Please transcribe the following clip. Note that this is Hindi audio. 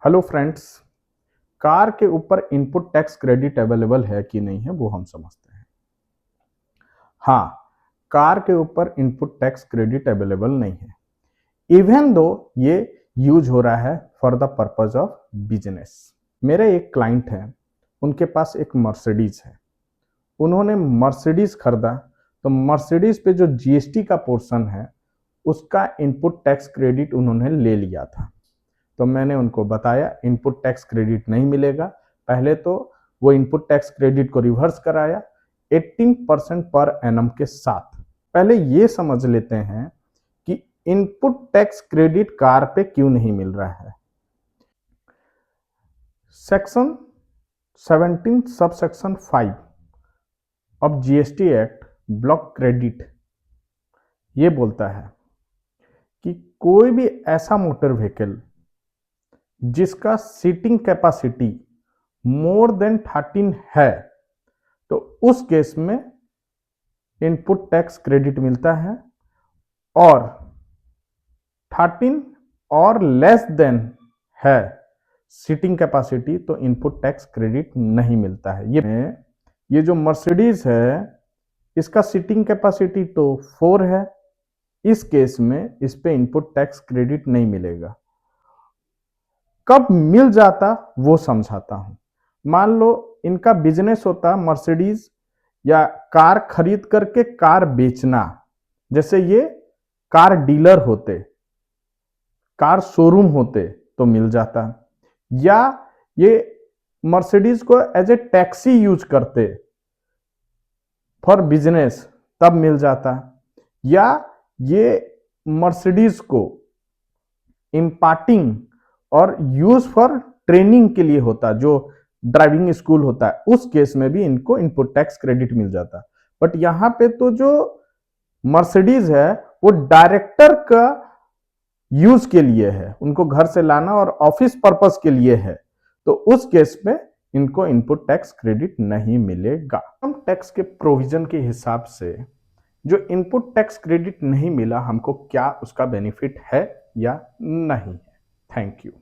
Hello friends. कार के ऊपर इनपुट टैक्स क्रेडिट अवेलेबल है कि नहीं है वो हम समझते हैं। हाँ, कार के ऊपर इनपुट टैक्स क्रेडिट अवेलेबल नहीं है, इवन दो ये यूज हो रहा है for the purpose of business. मेरे एक क्लाइंट हैं, उनके पास एक मर्सिडीज है। उन्होंने मर्सिडीज खरीदा तो मर्सिडीज पे जो जीएसटी का पोर्शन है उसका इनपुट टैक्स क्रेडिट उन्होंने ले लिया था। तो मैंने उनको बताया इनपुट टैक्स क्रेडिट नहीं मिलेगा। पहले तो वो इनपुट टैक्स क्रेडिट को रिवर्स कराया 18% पर एनम के साथ। पहले ये समझ लेते हैं कि इनपुट टैक्स क्रेडिट कार पे क्यों नहीं मिल रहा है। Section 17 sub section 5 of GST act block credit ये बोलता है कि कोई भी ऐसा मोटर व्हीकल जिसका सीटिंग कैपेसिटी मोर देन 13 है तो उस केस में इनपुट टैक्स क्रेडिट मिलता है, और 13 और लेस देन है सीटिंग कैपेसिटी तो इनपुट टैक्स क्रेडिट नहीं मिलता है। ये जो मर्सिडीज है इसका सीटिंग कैपेसिटी तो 4 है, इस केस में इस पे इनपुट टैक्स क्रेडिट नहीं मिलेगा। कब मिल जाता वो समझाता हूं। मान लो इनका बिजनेस होता मर्सिडीज या कार खरीद करके कार बेचना, जैसे ये कार डीलर होते, कार शोरूम होते तो मिल जाता, या ये मर्सिडीज को एज ए टैक्सी यूज करते फॉर बिजनेस तब मिल जाता, या ये मर्सिडीज को इंपार्टिंग और यूज फॉर ट्रेनिंग के लिए होता, जो ड्राइविंग स्कूल होता है, उस केस में भी इनको इनपुट टैक्स क्रेडिट मिल जाता। बट यहां पे तो जो मर्सिडीज है वो डायरेक्टर का यूज के लिए है, उनको घर से लाना और ऑफिस पर्पस के लिए है, तो उस केस में इनको इनपुट टैक्स क्रेडिट नहीं मिलेगा। हम टैक्स के प्रोविजन के हिसाब से जो इनपुट टैक्स क्रेडिट नहीं मिला हमको क्या उसका बेनिफिट है या नहीं है। Thank you.